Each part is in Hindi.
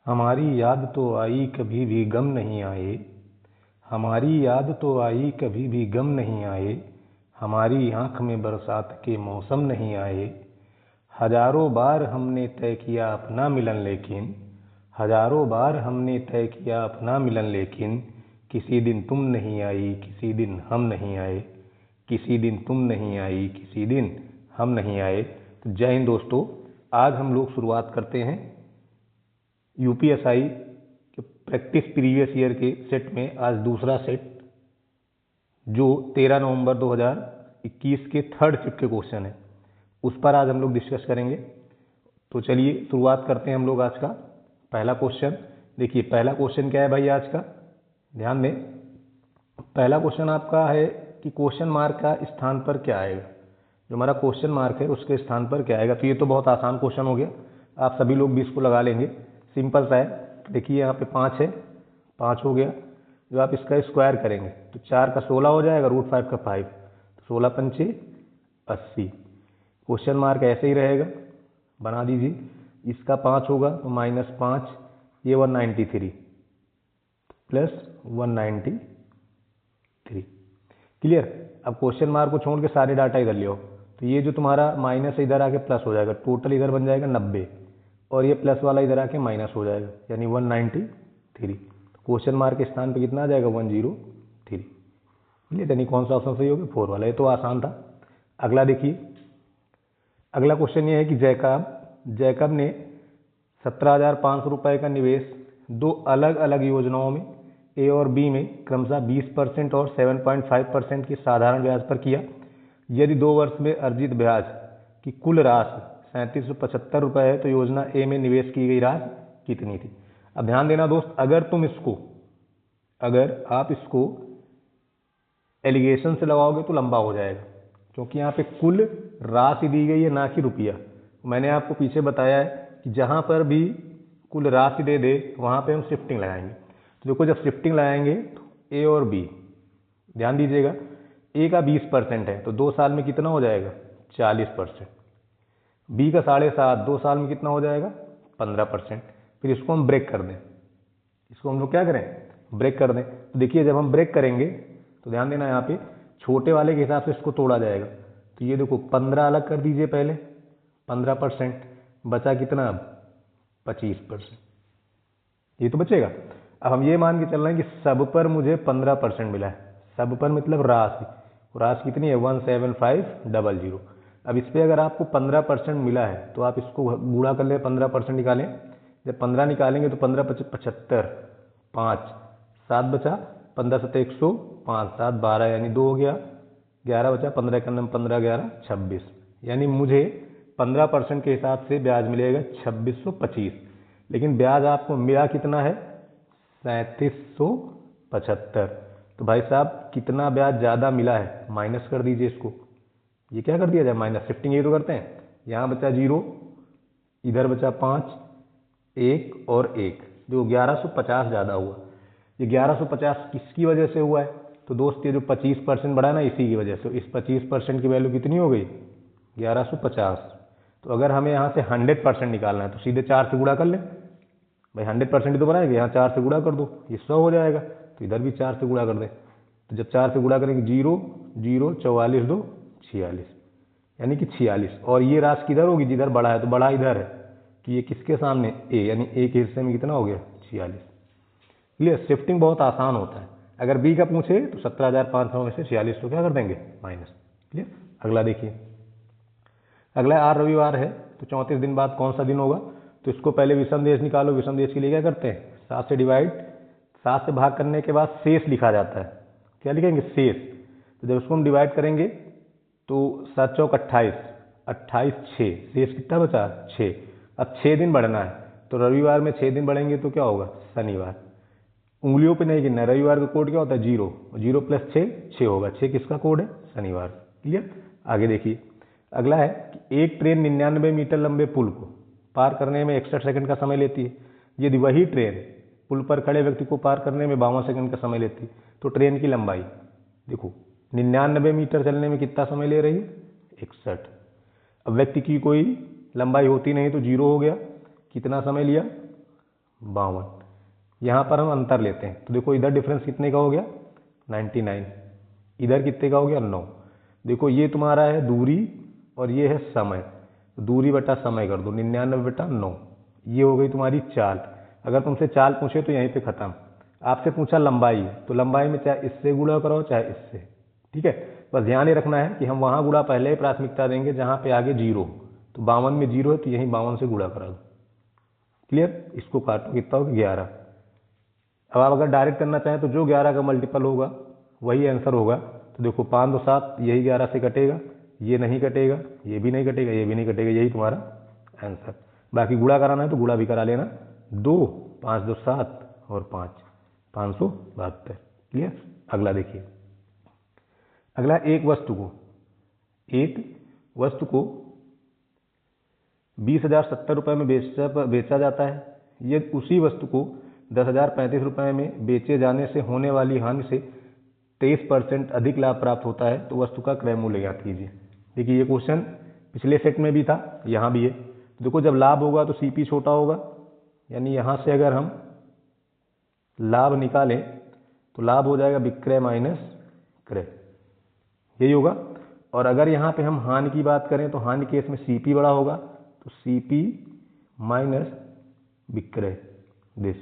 हमारी याद तो आई कभी भी गम नहीं आए, हमारी याद तो आई कभी भी गम नहीं आए, हमारी आँख में बरसात के मौसम नहीं आए। हजारों बार हमने तय किया अपना मिलन लेकिन, हजारों बार हमने तय किया अपना मिलन लेकिन, किसी दिन तुम नहीं आई किसी दिन हम नहीं आए, किसी दिन तुम नहीं आई किसी दिन हम नहीं आए। तो जय हिंद दोस्तों, आज हम लोग शुरुआत करते हैं यूपीएसआई के प्रैक्टिस प्रीवियस ईयर के सेट में। आज दूसरा सेट जो 13 नवंबर 2021 के थर्ड शिफ्ट के क्वेश्चन है, उस पर आज हम लोग डिस्कस करेंगे। तो चलिए शुरुआत करते हैं हम लोग आज का पहला क्वेश्चन। देखिए पहला क्वेश्चन क्या है भाई आज का, ध्यान दें। पहला क्वेश्चन आपका है कि क्वेश्चन मार्क का स्थान पर क्या आएगा। जो हमारा क्वेश्चन मार्क है उसके स्थान पर क्या आएगा। तो ये तो बहुत आसान क्वेश्चन हो गया, आप सभी लोग भी इसको लगा लेंगे, सिंपल सा है। देखिए यहाँ पे 5 है, 5 हो गया। जो आप इसका स्क्वायर करेंगे तो 4 का 16 हो जाएगा, √5 का 5, तो 16 पंचे 80। क्वेश्चन मार्क ऐसे ही रहेगा, बना दीजिए। इसका 5 होगा तो -5, ये 193 प्लस 193। क्लियर। अब क्वेश्चन मार्क को छोड़ के सारे डाटा इधर ले आओ, तो ये जो तुम्हारा माइनस इधर आके प्लस हो जाएगा, टोटल इधर बन जाएगा 90, और ये प्लस वाला इधर आके माइनस हो जाएगा, यानी 193। क्वेश्चन मार्क के स्थान पे कितना आ जाएगा, 103। क्लियर, यानी कौन सा ऑप्शन सही होगा, 4 वाला। ये तो आसान था। अगला देखिए, अगला क्वेश्चन ये है कि जैकब ने 17,500 रुपये का निवेश दो अलग अलग योजनाओं में ए और बी में क्रमशः 20% और 7.5% की साधारण ब्याज पर किया। यदि 2 वर्ष में अर्जित ब्याज की कुल राशि 3775 रुपये है तो योजना ए में निवेश की गई राशि कितनी थी। अब ध्यान देना दोस्त, अगर आप इसको एलिगेशन से लगाओगे तो लंबा हो जाएगा, क्योंकि यहाँ पे कुल राशि दी गई है, ना कि रुपया। मैंने आपको पीछे बताया है कि जहाँ पर भी कुल राशि दे दे वहाँ पे हम शिफ्टिंग लगाएंगे। तो देखो, जब शिफ्टिंग लगाएंगे तो ए और बी, ध्यान दीजिएगा, ए का 20% है तो 2 साल में कितना हो जाएगा, 40%। बी का 7.5, 2 साल में कितना हो जाएगा, 15%। फिर इसको हम ब्रेक कर दें, इसको हम लोग क्या करें, ब्रेक कर दें। तो देखिए जब हम ब्रेक करेंगे तो ध्यान देना, यहाँ पे छोटे वाले के हिसाब से इसको तोड़ा जाएगा। तो ये देखो 15 अलग कर दीजिए, पहले 15%, बचा कितना, अब 25%, ये तो बचेगा। अब हम ये मान के चल रहे हैं कि सब पर मुझे 15% मिला है। सब पर मतलब राशि कितनी है, 17500। अब इस पर अगर आपको 15% मिला है तो आप इसको गुणा कर लें, 15% निकालें। जब 15 निकालेंगे तो 15 × 75, 5, 7 बचा, 15 × 7 105, 7 12, यानी 2 हो गया, 11 बचा, 15 × 15, 11, 26, यानी मुझे 15% के हिसाब से ब्याज मिलेगा 2625। लेकिन ब्याज आपको मिला कितना है, 3775। तो भाई साहब कितना ब्याज ज़्यादा मिला है, माइनस कर दीजिए इसको। ये क्या कर दिया जाए, माइनस, शिफ्टिंग ये तो करते हैं। यहाँ बचा 0, इधर बचा 5, 1 और 1, जो 1150 ज़्यादा हुआ। ये 1150 किसकी वजह से हुआ है, तो दोस्त ये जो 25% बढ़ा ना, इसी की वजह से। इस 25% की वैल्यू कितनी हो गई, 1150। तो अगर हमें यहाँ से 100% निकालना है तो सीधे 4 से गुणा कर लें भाई, 100% ही तो बनाएंगे, यहाँ 4 से गुणा कर दो, ये 100 हो जाएगा। तो इधर भी 4 से गुणा कर दें, तो जब 4 से गुणा करेंगे 0 0 44 2 46, यानी कि 46। और ये राशि किधर होगी, जिधर बड़ा है, तो बड़ा इधर है, तो ये किसके सामने, ए, यानी ए के हिस्से में कितना हो गया, 46। क्लियर, शिफ्टिंग बहुत आसान होता है। अगर बी का पूछे तो 17,500 में से 46 को क्या कर देंगे, माइनस। क्लियर। अगला देखिए, अगला आज रविवार है तो 34 दिन बाद कौन सा दिन होगा। तो इसको पहले विषम देश निकालो। विषम देश के लिए क्या करते हैं, 7 से डिवाइड, 7 से भाग करने के बाद शेष लिखा जाता है। क्या लिखेंगे, शेष। तो जब इसको हम डिवाइड करेंगे तो 7 चौक 28, 28 6, शेष कितना बचा, 6। अब 6 दिन बढ़ना है, तो रविवार में 6 दिन बढ़ेंगे तो क्या होगा, शनिवार। उंगलियों पे नहीं गिनना है, रविवार का कोड क्या होता है, 0, 0 + 6 6 होगा, 6 किसका कोड है, शनिवार। क्लियर। आगे देखिए, अगला है कि एक ट्रेन 99 मीटर लंबे पुल को पार करने में 61 सेकंड का समय लेती है। यदि वही ट्रेन पुल पर खड़े व्यक्ति को पार करने में 52 सेकंड का समय लेती है, तो ट्रेन की लंबाई देखो, 99 मीटर चलने में कितना समय ले रही है, 61। अब व्यक्ति की कोई लंबाई होती नहीं तो 0 हो गया, कितना समय लिया, 52। यहाँ पर हम अंतर लेते हैं तो देखो इधर डिफरेंस कितने का हो गया 99, इधर कितने का हो गया 9। देखो ये तुम्हारा है दूरी और ये है समय, दूरी बटा समय कर दो 99/9, ये हो गई तुम्हारी चाल। अगर तुमसे चाल पूछे तो यहीं पे खत्म। आपसे पूछा लंबाई, तो लंबाई में चाहे इससे गुणा करो चाहे इससे, ठीक है। बस ध्यान ये रखना है कि हम वहाँ गुणा पहले ही प्राथमिकता देंगे जहाँ पे आगे 0, तो 52 में 0 है तो यहीं 52 से गुणा करा दो। क्लियर, इसको काटो कितना होगा 11। अब आप अगर डायरेक्ट करना चाहें तो जो 11 का मल्टीपल होगा वही आंसर होगा। तो देखो 5 2 7, यही 11 से कटेगा, ये नहीं कटेगा, ये भी नहीं कटेगा, ये भी नहीं कटेगा, यही तुम्हारा आंसर। बाकी गुणा कराना है तो गुणा भी करा लेना, 2 5 2 7 और 5 572। क्लियर। अगला देखिए, अगला एक वस्तु को 20,070 रुपये में बेचा जाता है। यदि उसी वस्तु को 10,035 रुपये में बेचे जाने से होने वाली हानि से 23% अधिक लाभ प्राप्त होता है तो वस्तु का क्रय मूल्य ज्ञात कीजिए। देखिए ये क्वेश्चन पिछले सेट में भी था, यहाँ भी है। देखो जब लाभ होगा तो सीपी छोटा होगा, यानी यहाँ से अगर हम लाभ निकालें तो लाभ हो जाएगा विक्रय माइनस क्रय, यही होगा। और अगर यहाँ पे हम हानि की बात करें तो हानि केस में सीपी बड़ा होगा, तो सीपी माइनस विक्रय दिस।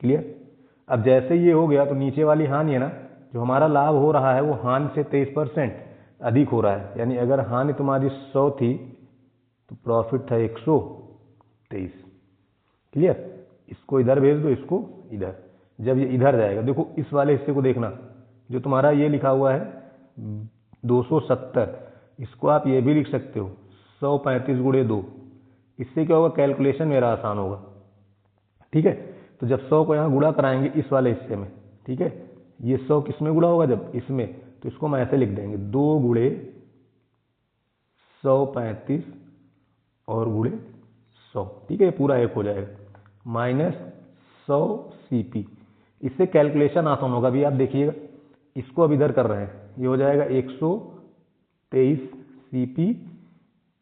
क्लियर। अब जैसे ये हो गया तो नीचे वाली हानि है ना, जो हमारा लाभ हो रहा है वो हानि से 23% अधिक हो रहा है, यानी अगर हानि तुम्हारी 100 थी तो प्रॉफिट था 123। क्लियर। इसको इधर भेज दो, इसको इधर। जब ये इधर जाएगा, देखो इस वाले हिस्से को देखना, जो तुम्हारा ये लिखा हुआ है 270, इसको आप ये भी लिख सकते हो 135 गुणे 2। इससे क्या होगा, कैलकुलेशन मेरा आसान होगा। ठीक है, तो जब 100 को यहाँ गुणा कराएंगे इस वाले हिस्से में, ठीक है, ये 100 किस में गुणा होगा, जब इसमें, तो इसको हम ऐसे लिख देंगे 2 गुणे 135 और गुणे 100। ठीक है, पूरा एक हो जाएगा माइनस 100 सीपी। इससे कैलकुलेशन आसान होगा। अभी आप देखिएगा, इसको अब इधर कर रहे हैं, ये हो जाएगा 123 सीपी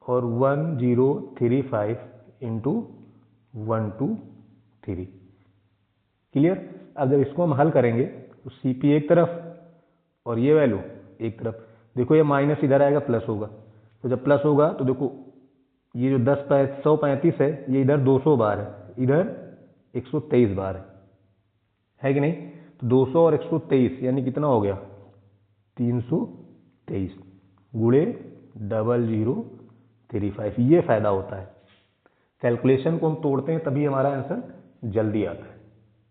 और 1035 इंटू 123। क्लियर। अब जब इसको हम हल करेंगे तो सीपी एक तरफ और ये वैल्यू एक तरफ। देखो ये माइनस इधर आएगा, प्लस होगा, तो जब प्लस होगा तो देखो ये जो 135 है ये इधर 200 बार है, इधर 123 बार है कि नहीं। तो 200 और 123 यानी कितना हो गया 323 गुणे 0035। ये फायदा होता है, कैलकुलेशन को हम तोड़ते हैं तभी हमारा आंसर जल्दी आता है।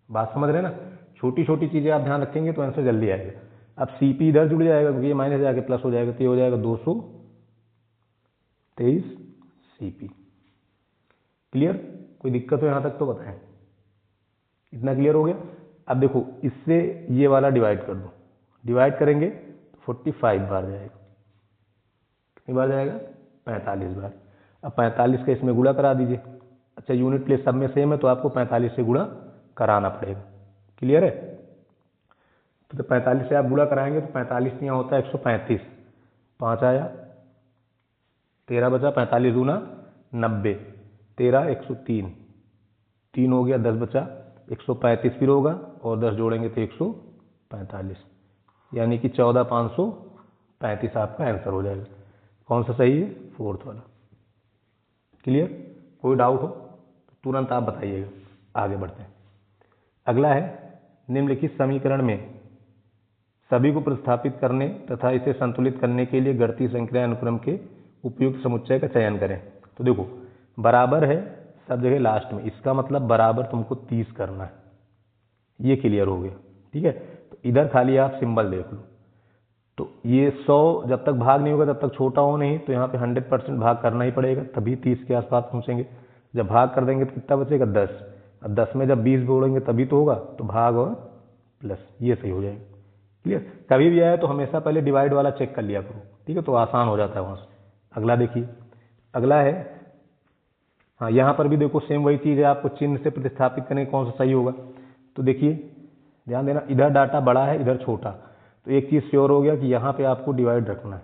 बात समझ रहे हैं ना, छोटी छोटी चीजें आप ध्यान रखेंगे तो आंसर जल्दी आएगा। अब सीपी इधर जुड़ जाएगा क्योंकि ये माइनस जाके प्लस हो जाएगा, तो ये हो जाएगा 223 सीपी। क्लियर। कोई दिक्कत हो यहां तक तो बताएं। इतना क्लियर हो गया। अब देखो इससे ये वाला डिवाइड कर दो, डिवाइड करेंगे तो 45 बार जाएगा। कितनी बार जाएगा 45 बार। अब 45 का इसमें गुणा करा दीजिए। अच्छा यूनिट प्लेस सब में सेम है तो आपको 45 से गुणा कराना पड़ेगा। क्लियर है। तो 45 से आप गुणा कराएंगे तो 45 यहाँ होता है 135, 5 आया, 13 बचा, 45 दूना 90, 13 103, 3 हो गया, 10 बचा, 135 फिर होगा और 10 जोड़ेंगे तो 145, यानी कि 14,535 आपका आंसर हो जाएगा। कौन सा सही है, फोर्थ वाला। क्लियर। कोई डाउट हो तो तुरंत आप बताइएगा, आगे बढ़ते हैं। अगला है निम्नलिखित समीकरण में सभी को प्रतिस्थापित करने तथा इसे संतुलित करने के लिए गणितीय संक्रिया अनुक्रम के उपयुक्त समुच्चय का चयन करें। तो देखो बराबर है सब जगह लास्ट में, इसका मतलब बराबर तुमको 30 करना है। ये क्लियर हो गया। ठीक है, तो इधर खाली आप सिंबल देख लो। तो ये 100 जब तक भाग नहीं होगा तब तक छोटा हो नहीं, तो यहाँ पे 100% भाग करना ही पड़ेगा, तभी 30 के आसपास पहुँचेंगे। जब भाग कर देंगे तो कितना बचेगा 10। अब 10 में जब 20 जोड़ेंगे तभी तो होगा, तो भाग और प्लस ये सही हो जाएगा। क्लियर। कभी भी आया तो हमेशा पहले डिवाइड वाला चेक कर लिया करो, ठीक है, तो आसान हो जाता है वहाँ से। अगला देखिए, अगला है, हाँ यहाँ पर भी देखो सेम वही चीज़ है, आपको चिन्ह से प्रतिस्थापित करने कौन सा सही होगा। तो देखिए ध्यान देना, इधर डाटा बड़ा है इधर छोटा, तो एक चीज़ श्योर हो गया कि यहाँ पे आपको डिवाइड रखना है।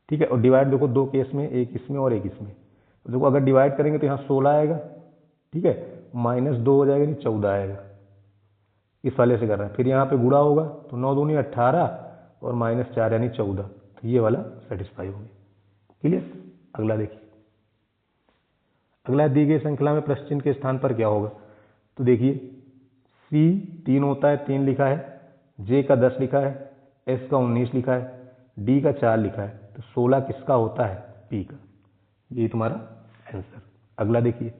ठीक है, और डिवाइड देखो दो केस में, एक इसमें और एक इसमें। तो देखो अगर डिवाइड करेंगे तो यहाँ 16 आएगा, ठीक है, -2 हो जाएगा यानी 14 आएगा। इस वाले से कर रहे हैं, फिर यहाँ पे गुणा होगा तो 9 दूनी 18 और -4 यानी 14, तो ये वाला सेटिस्फाई हो गया। क्लियर। अगला देखिए, अगला दी गई श्रृंखला में प्रश्न चिन्ह के स्थान पर क्या होगा। तो देखिए C 3 होता है, 3 लिखा है, J का 10 लिखा है, S का 19 लिखा है, D का 4 लिखा है, तो 16 किसका होता है, P का। ये तुम्हारा आंसर। अगला देखिए,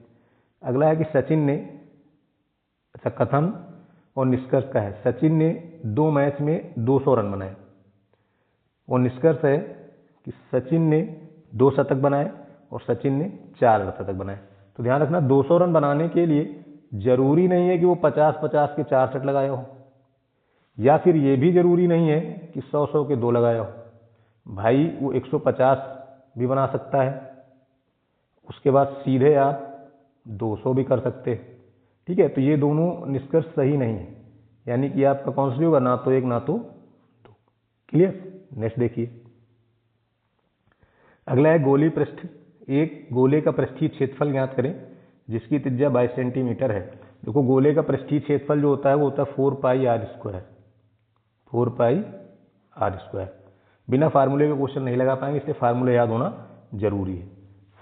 अगला है कि सचिन ने, अच्छा कथन और निष्कर्ष का है, सचिन ने 2 मैच में 200 रन बनाए, और निष्कर्ष है कि सचिन ने 2 शतक बनाए और सचिन ने 4 शतक बनाए। तो ध्यान रखना 200 रन बनाने के लिए जरूरी नहीं है कि वो 50-50 के 4 सेट लगाया हो, या फिर ये भी जरूरी नहीं है कि 100-100 के 2 लगाया हो। भाई वो 150 भी बना सकता है, उसके बाद सीधे आप 200 भी कर सकते हैं। ठीक है, तो ये दोनों निष्कर्ष सही नहीं है, यानी कि आपका कौन सा होगा, ना तो एक ना तो दो। क्लियर। नेक्स्ट देखिए, अगला है गोली पृष्ठ। एक गोले का पृष्ठीय क्षेत्रफल ज्ञात करें जिसकी त्रिज्या 22 सेंटीमीटर है। देखो गोले का पृष्ठीय क्षेत्रफल जो होता है वो होता है 4πr², 4πr²। बिना फार्मूले के क्वेश्चन नहीं लगा पाएंगे, इसलिए फार्मूला याद होना जरूरी है।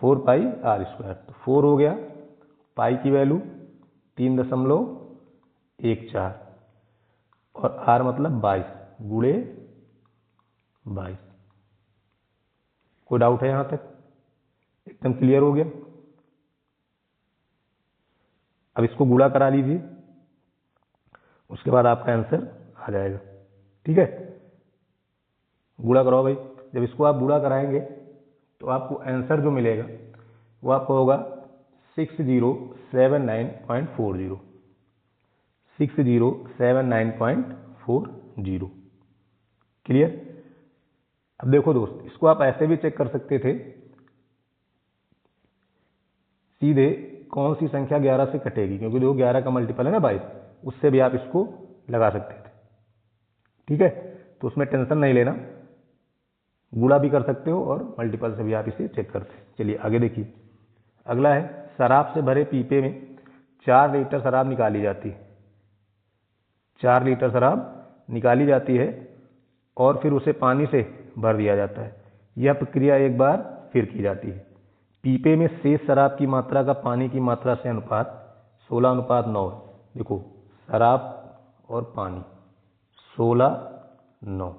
4πr², तो 4 हो गया, पाई की वैल्यू 3.14 और r मतलब 22 गुणे 22। कोई डाउट है यहाँ तक, एकदम क्लियर हो गया। अब इसको गुणा करा लीजिए, उसके बाद आपका आंसर आ जाएगा। ठीक है, गुणा कराओ भाई। जब इसको आप गुणा कराएंगे तो आपको आंसर जो मिलेगा वो आपको होगा 6079.40, 6079.40। क्लियर। अब देखो दोस्त, इसको आप ऐसे भी चेक कर सकते थे, सीधे कौन सी संख्या 11 से कटेगी, क्योंकि देखो 11 का मल्टीपल है ना 22, उससे भी आप इसको लगा सकते थे। ठीक है, तो उसमें टेंशन नहीं लेना, गुणा भी कर सकते हो और मल्टीपल से भी आप इसे चेक करते हैं। चलिए आगे देखिए, अगला है शराब से भरे पीपे में 4 लीटर शराब निकाली जाती है, 4 लीटर शराब निकाली जाती है और फिर उसे पानी से भर दिया जाता है। यह प्रक्रिया एक बार फिर की जाती है। पीपे में शेष शराब की मात्रा का पानी की मात्रा से अनुपात 16:9 है। देखो शराब और पानी 16:9।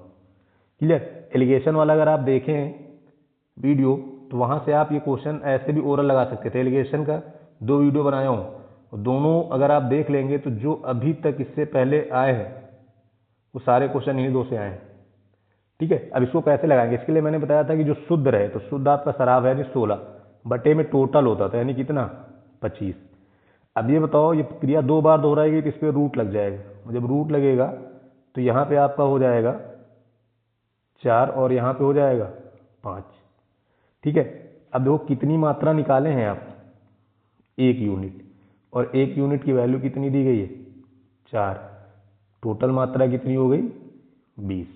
क्लियर। एलिगेशन वाला अगर आप देखें वीडियो तो वहाँ से आप ये क्वेश्चन ऐसे भी ओरल लगा सकते थे। एलिगेशन का 2 वीडियो बनाया हूँ, दोनों अगर आप देख लेंगे तो जो अभी तक इससे पहले आए हैं वो सारे क्वेश्चन इन्हीं 2 से आए हैं। ठीक है, अब इसको कैसे लगाएंगे, इसके लिए मैंने बताया था कि जो शुद्ध रहे, तो शुद्ध आपका शराब है यानी 16 बटे में टोटल होता था यानी कितना 25। अब ये बताओ, ये क्रिया 2 बार दोहराएगी तो इस पर रूट लग जाएगा, जब रूट लगेगा तो यहाँ पे आपका हो जाएगा 4 और यहाँ पे हो जाएगा 5। ठीक है, अब देखो कितनी मात्रा निकाले हैं आप, 1 यूनिट, और 1 यूनिट की वैल्यू कितनी दी गई है 4, टोटल मात्रा कितनी हो गई 20।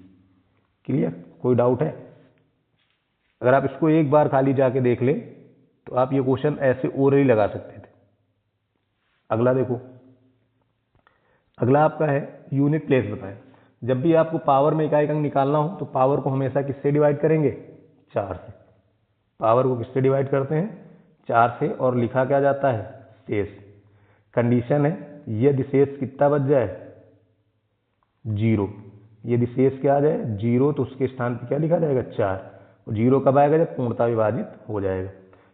क्लियर। कोई डाउट है। अगर आप इसको एक बार खाली जाके देख ले तो आप ये क्वेश्चन ऐसे ओरली लगा सकते थे। अगला देखो, अगला आपका है यूनिट प्लेस बताएं। जब भी आपको पावर में इकाई अंक निकालना हो तो पावर को हमेशा किससे डिवाइड करेंगे, 4 से। पावर को किससे डिवाइड करते हैं, 4 से, और लिखा क्या जाता है शेष। कंडीशन है यदि शेष कितना बच जाए 0, यदि शेष क्या आ जाए 0 तो उसके स्थान पर क्या लिखा जाएगा 4, और 0 कब आएगा जब पूर्णता विभाजित हो जाएगा।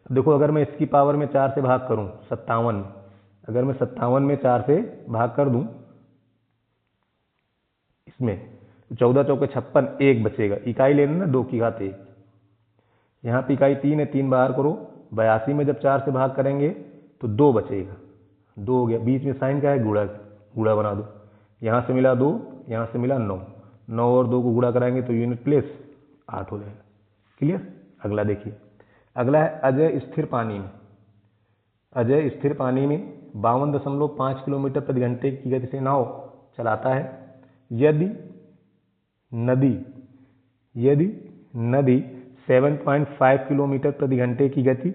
देखो अगर मैं इसकी पावर में 4 से भाग करूं 57, अगर मैं 57 में 4 से भाग कर दूं इसमें, तो 14 चौके 56, 1 बचेगा। इकाई लेना ना 2 की घात 1, यहाँ पे इकाई 3 है, 3 बाहर करो। 82 में जब 4 से भाग करेंगे तो 2 बचेगा, 2 हो गया। बीच में साइन क्या है, गुणा, गुणा बना दो। यहाँ से मिला 2, यहाँ से मिला 9, 9 और 2 को गुणा कराएंगे तो यूनिट प्लेस 8 हो जाएगा। क्लियर। अगला देखिए, अगला है अजय स्थिर पानी में। अजय स्थिर पानी में 52.5 किलोमीटर प्रति घंटे की गति से नाव चलाता है। यदि नदी 7.5 किलोमीटर प्रति घंटे की गति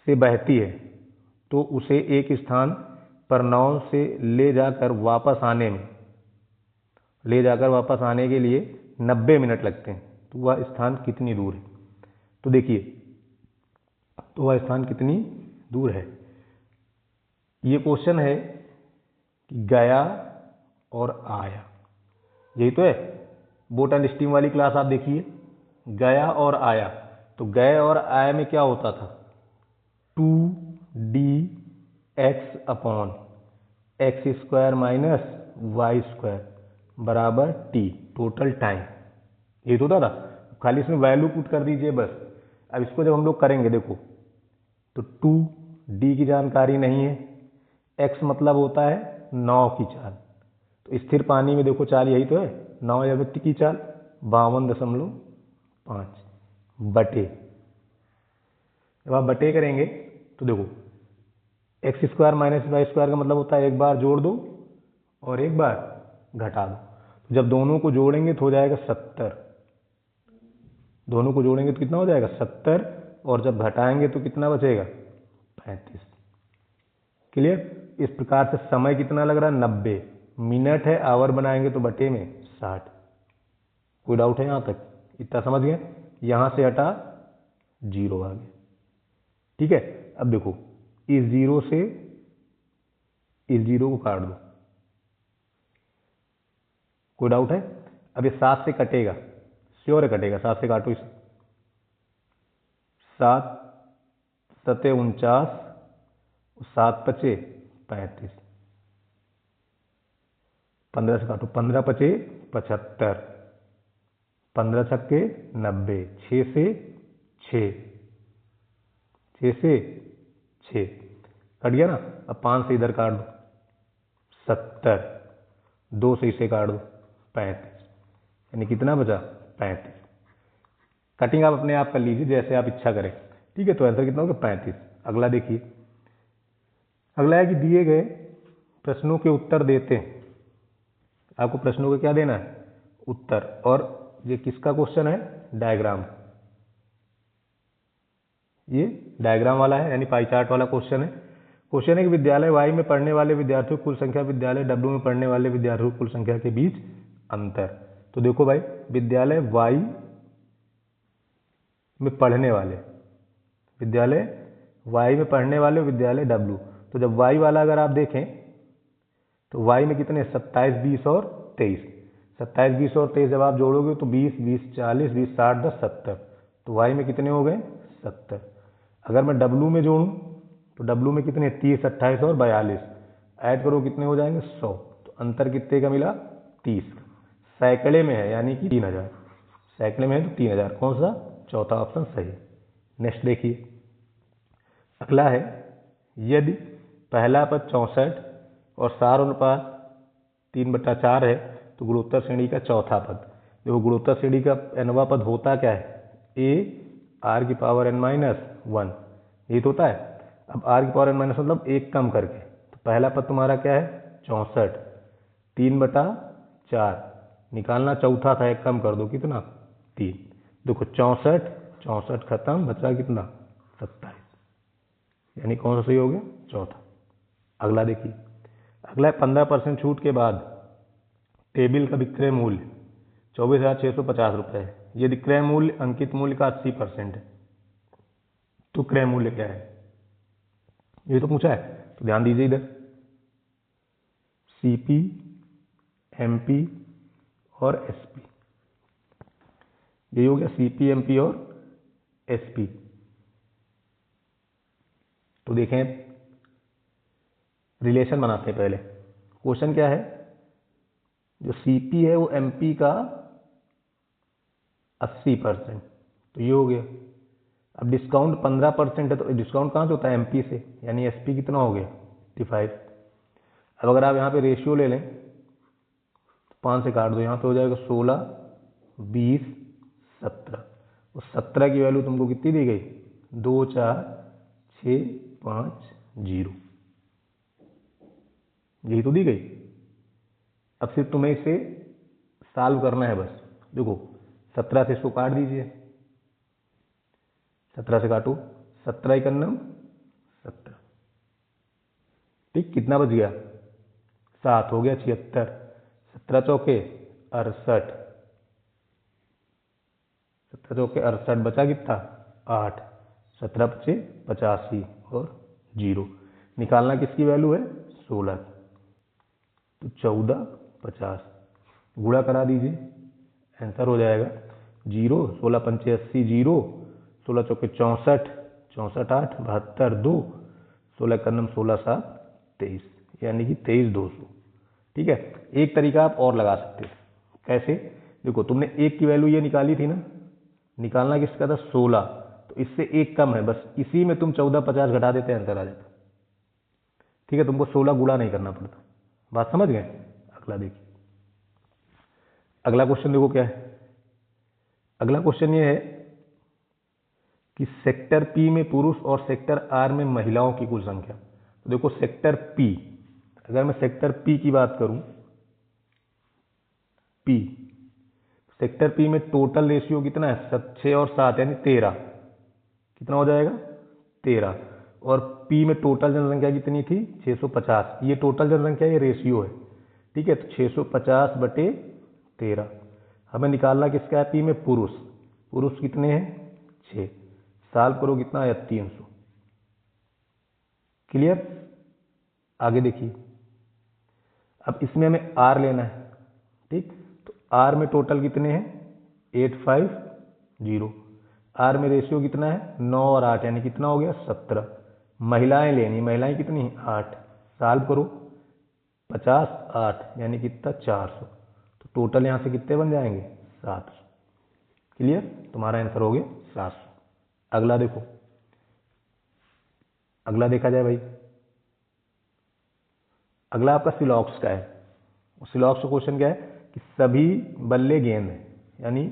से बहती है तो उसे एक स्थान पर नाव से ले जाकर वापस आने के लिए 90 मिनट लगते हैं। तो वह स्थान कितनी दूर है? तो देखिए, तो वह स्थान कितनी दूर है। ये क्वेश्चन है कि गया और आया, यही तो है। बोट एंड स्टीम वाली क्लास आप देखिए, गया और आया। तो गए और आया में क्या होता था? 2dx upon x² minus y² बराबर t, टोटल टाइम। ये तो होता था। खाली इसमें वैल्यू पुट कर दीजिए बस। अब इसको जब हम लोग करेंगे, देखो, तो 2d की जानकारी नहीं है, x मतलब होता है नाव की चाल। तो स्थिर पानी में देखो चाल यही तो है, नाव या व्यक्ति की चाल 52.5 बटे। जब आप बटे करेंगे तो देखो x² माइनस y² का मतलब होता है एक बार जोड़ दो और एक बार घटा दो। तो जब दोनों को जोड़ेंगे तो हो जाएगा 70। दोनों को जोड़ेंगे तो कितना हो जाएगा? 70। और जब घटाएंगे तो कितना बचेगा? 35। क्लियर? इस प्रकार से समय कितना लग रहा है? 90 मिनट है। आवर बनाएंगे तो बटे में 60। कोई डाउट है यहाँ तक? इतना समझ गए? यहाँ से हटा 0 आ गया। ठीक है। अब देखो, इस 0 से इस 0 को काट दो। कोई डाउट है? अब ये 7 से कटेगा, श्योर है कटेगा। 7 से काटो इसे। 7 सते 49, 7 पचे 35, 15 से काटो, 15 पचे 75, 15 छक्के 90, 6 से 6, 6 से 6 कट गया ना। अब 5 से इधर काट दो 70, 2 से इसे काट दो 35, यानी कितना बचा? 35। कटिंग आप अपने आप कर लीजिए जैसे आप इच्छा करें। ठीक है, तो आंसर कितना होगा? 35। अगला देखिए, अगला है कि दिए गए प्रश्नों के उत्तर देते हैं। आपको प्रश्नों का क्या देना है? उत्तर। और ये किसका क्वेश्चन है? डायग्राम। ये डायग्राम वाला है, यानी पाई चार्ट वाला क्वेश्चन है। क्वेश्चन है कि विद्यालय वाई में पढ़ने वाले विद्यार्थियों की कुल संख्या, विद्यालय डब्ल्यू में पढ़ने वाले विद्यार्थियों की कुल संख्या के बीच अंतर। तो देखो भाई, विद्यालय वाई में पढ़ने वाले, विद्यालय वाई में पढ़ने वाले, विद्यालय डब्ल्यू। तो जब वाई वाला अगर आप देखें तो वाई में कितने? 27, 20 और 23। 27, 20 और 23 जब आप जोड़ोगे तो 20, 20, 40, 20, 60, 10, 70। तो वाई में कितने हो गए? 70। अगर मैं डब्ल्यू में जोड़ूं तो डब्ल्यू में कितने? 30, 28 और 42। ऐड करो कितने हो जाएंगे? 100। तो अंतर कितने का मिला? 30 का। सैकड़े में है, यानी कि 3000। सैकड़े में है तो 3000। कौन सा? चौथा ऑप्शन सही। नेक्स्ट देखिए, अगला है, यदि पहला पद 64 और सार अनुपात 3/4 है तो गुणोत्तर श्रेणी का चौथा पद। देखो, गुणोत्तर श्रेणी का nवां पद होता क्या है? a r⁻n-1, ये तो होता है। अब r⁻n- मतलब एक कम करके। तो पहला पद तुम्हारा क्या है? 64, 3/4 निकालना। चौथा था, एक कम कर दो, कितना? 3। देखो 64, 64 खत्म, बचा कितना? 27, यानी कौन सा सही हो गया? चौथा। अगला देखिए, अगला है 15% छूट के बाद टेबल का विक्रय मूल्य 24,650 रुपये है। यदि क्रय मूल्य अंकित मूल्य का 80% है तो क्रय मूल्य क्या है? ये तो पूछा है, तो ध्यान दीजिए इधर। सीपी, एमपी और एसपी, ये हो गया सीपी, एमपी और एसपी। तो देखें, रिलेशन बनाते हैं पहले। क्वेश्चन क्या है? जो सीपी है वो एमपी का 80%, तो ये हो गया। अब डिस्काउंट 15% है, तो डिस्काउंट कहाँ से होता है? एमपी से, यानी एसपी कितना हो गया? 55। अब अगर आप यहाँ पे रेशियो ले लें तो 5 से काट दो, यहाँ पे हो जाएगा 16, 20, 17। और 17 की वैल्यू तुमको कितनी दी गई? 2, 4, 6, 5, 0, यही तो दी गई। अब सिर्फ तुम्हें इसे सॉल्व करना है बस। देखो, 17 से इसको काट दीजिए, 17 से काटो, 17 × 9 17, ठीक, कितना बच गया 7, हो गया 76, 17 चौके 68, 17 चौके 68, बचा कितना 8, 17 पचे 85 और 0। निकालना किसकी वैल्यू है 16, तो 14 50, गुणा करा दीजिए, आंसर हो जाएगा 0, 16 पंचे 80, 0, 16 चौके 64, 64 8, 72 2, 16 कन्नम 16 7 23, यानी कि 23,200। ठीक है, एक तरीका आप और लगा सकते हैं। कैसे? देखो, तुमने एक की वैल्यू ये निकाली थी ना, निकालना किसका था 16, तो इससे एक कम है, बस इसी में तुम 14 50 घटा देते आंसर आ जाता। ठीक है, तुमको 16 गुणा नहीं करना पड़ता। बात समझ गए? अगला देखिए, अगला क्वेश्चन देखो क्या है। अगला क्वेश्चन ये है कि सेक्टर पी में पुरुष और सेक्टर आर में महिलाओं की कुल संख्या। तो देखो, सेक्टर पी, अगर मैं सेक्टर पी की बात करूं, पी, सेक्टर पी में टोटल रेशियो कितना है 6 और 7 यानी 13, कितना हो जाएगा 13। और पी में टोटल जनसंख्या कितनी थी 650, ये टोटल जनसंख्या ये रेशियो है। ठीक है, तो 650 बटे 13। हमें निकालना किसका है पी में पुरुष, पुरुष कितने हैं 6, साल करो कितना आया 300। क्लियर? आगे देखिए, अब इसमें हमें आर लेना है। ठीक, तो आर में टोटल कितने हैं 850, आर में रेशियो कितना है 9 और 8 यानी कितना हो गया 17। महिलाएं लेनी, महिलाएं कितनी 8, साल करो 50 8 यानी कितना 400, तो टोटल यहां से कितने बन जाएंगे 700। क्लियर? तुम्हारा आंसर हो गया 700। अगला देखो, अगला देखा जाए भाई, अगला आपका सिलॉक्स का है। सिलॉक्स का क्वेश्चन क्या है कि सभी बल्ले गेंद है, यानी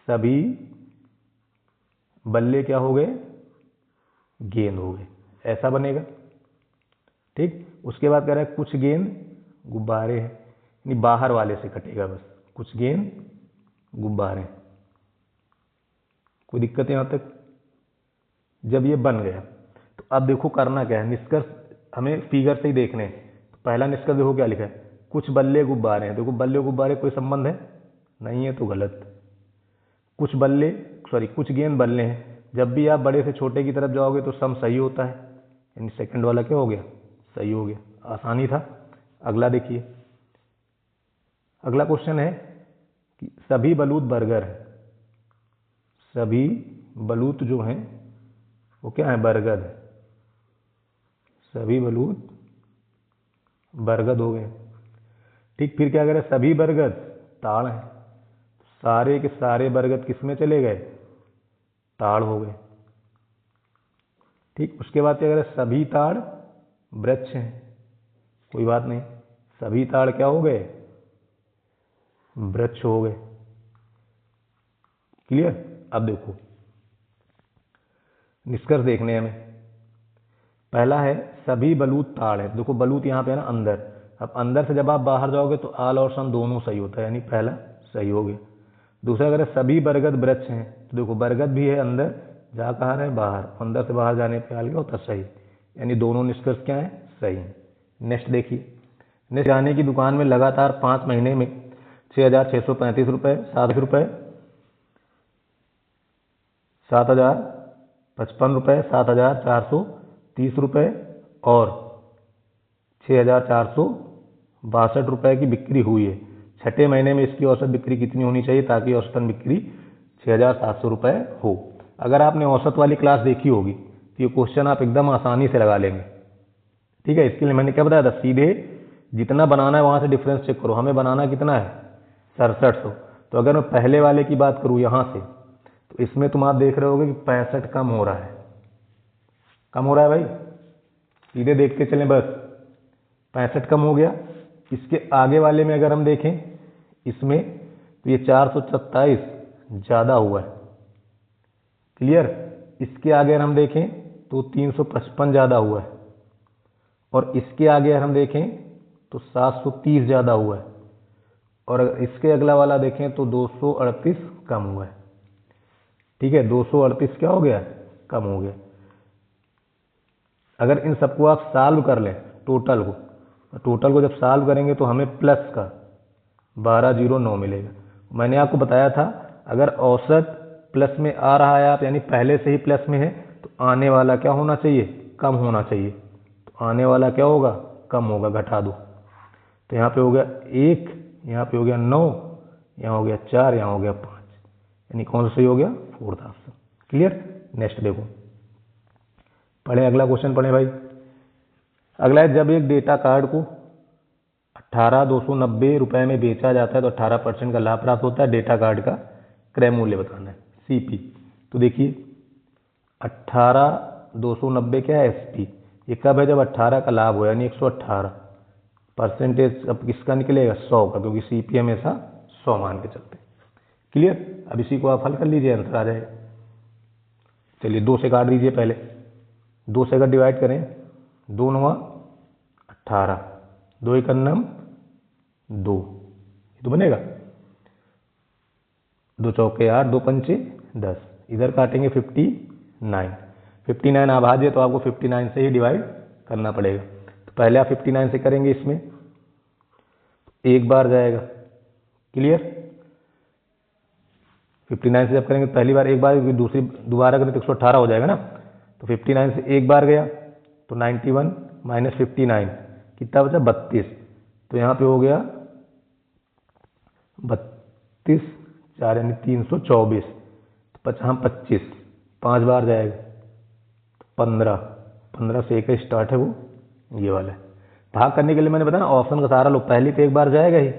सभी बल्ले क्या हो गए गेंद हो गए, ऐसा बनेगा। ठीक, उसके बाद कह रहा है कुछ गेंद गुब्बारे हैं, यानी बाहर वाले से कटेगा बस, कुछ गेंद गुब्बारे। कोई दिक्कत यहां तक? जब ये बन गया तो अब देखो करना क्या है, निष्कर्ष हमें फिगर से ही देखने हैं। तो पहला निष्कर्ष देखो क्या लिखा है, कुछ बल्ले गुब्बारे हैं। देखो बल्ले गुब्बारे कोई संबंध है नहीं है, तो गलत। कुछ बल्ले सॉरी कुछ गेंद बल्ले हैं, जब भी आप बड़े से छोटे की तरफ जाओगे तो सम सही होता है, यानी सेकंड वाला क्या हो गया सही हो गया, आसानी था। अगला देखिए, अगला क्वेश्चन है कि सभी बलूत बर्गर है, सभी बलूत जो हैं वो क्या है बरगद है, सभी बलूत बरगद हो गए। ठीक, फिर क्या करें सभी बरगद ताड़ हैं, सारे के सारे बरगद किस में चले गए ताड़ हो गए। ठीक, उसके बाद क्या करें सभी ताड़ वृक्ष हैं, कोई बात नहीं, सभी ताड़ क्या हो गए वृक्ष हो गए। क्लियर? अब देखो निष्कर्ष देखने हमें, पहला है सभी बलूत ताड़ है। देखो बलूत यहाँ पे है ना अंदर, अब अंदर से जब आप बाहर जाओगे तो आल और सन दोनों सही होता है, यानी पहला सही हो गया। दूसरा अगर सभी बरगद वृक्ष हैं, तो देखो बरगद भी है अंदर, जा कहाँ रहे बाहर, अंदर से बाहर जाने पे आल क्या होता सही, यानी दोनों निष्कर्ष क्या है सही है। नेक्स्ट देखिए, नेक्स्ट किराने की दुकान में लगातार 5 महीने में 6,635 रुपये, 7 रुपये, 7,055 रुपये, 7,430 रुपये और 6,462 रुपये की बिक्री हुई है। छठे महीने में इसकी औसत बिक्री कितनी होनी चाहिए ताकि औसतन बिक्री 6,700 रुपये हो। अगर आपने औसत वाली क्लास देखी होगी तो ये क्वेश्चन आप एकदम आसानी से लगा लेंगे। ठीक है, इसके लिए मैंने क्या बताया था, सीधे जितना बनाना है वहाँ से डिफरेंस चेक करो। हमें बनाना कितना है 6700, तो अगर मैं पहले वाले की बात करूँ यहाँ से, तो इसमें तुम आप देख रहे होगे कि 65 कम हो रहा है, कम हो रहा है भाई, सीधे देखते चलें बस, 65 कम हो गया। इसके आगे वाले में अगर हम देखें इसमें, तो ये 427 ज़्यादा हुआ है। क्लियर? इसके आगे अगर हम देखें तो 355 ज़्यादा हुआ है, और इसके आगे अगर हम देखें तो 730 ज़्यादा हुआ है, और अगर इसके अगला वाला देखें तो 238 कम हुआ है। ठीक है, 238 क्या हो गया कम हो गया। अगर इन सबको आप सॉल्व कर लें टोटल को जब सॉल्व करेंगे तो हमें प्लस का 1209 मिलेगा। मैंने आपको बताया था अगर औसत प्लस में आ रहा है आप यानी पहले से ही प्लस में है तो आने वाला क्या होना चाहिए, कम होना चाहिए। तो आने वाला क्या होगा, कम होगा, घटा दो। तो यहाँ पे हो गया 1, यहाँ पे हो गया 9, यहाँ हो गया 4, यहाँ हो गया 5, यानी कौन सा सही हो गया, 4th ऑप्शन। क्लियर। नेक्स्ट देखो, पढ़े अगला क्वेश्चन पढ़े भाई। अगला है, जब एक डेटा कार्ड को 18,290 रुपए में बेचा जाता है तो 18% का लाभ प्राप्त होता है। डेटा कार्ड का क्रय मूल्य बताना है, सीपी। तो देखिए 18,290 क्या है, एसपी। ये कब है, जब 18 का लाभ हो यानी 118 परसेंटेज। अब किसका निकलेगा, 100 का, क्योंकि सीपी हमेशा 100 मान के चलते हैं। क्लियर। अब इसी को आप हल कर लीजिए, आंसर आ जाएगा। चलिए 2 से काट दीजिए, पहले 2 से अगर डिवाइड करें, 2 9 18, 2 1 2, ये तो बनेगा। 2 चौके 8, 2 पंचे 10। इधर काटेंगे 59, 59 अभाज्य, तो आपको 59 से ही डिवाइड करना पड़ेगा। तो पहले आप 59 से करेंगे, इसमें एक बार जाएगा। क्लियर। 59 से जब करेंगे पहली बार एक बार, दूसरी दोबारा करें तो 118 हो जाएगा ना। तो 59 से एक बार गया तो 91 माइनस 59 कितना बचा, 32। तो यहाँ पे हो गया 32, 4 यानी 324। तो 25 5 बार जाएगा तो 15 से एक स्टार्ट है, वो ये वाला है। भाग करने के लिए मैंने बताया ऑप्शन का सहारा लो, पहली तो एक बार जाएगा ही,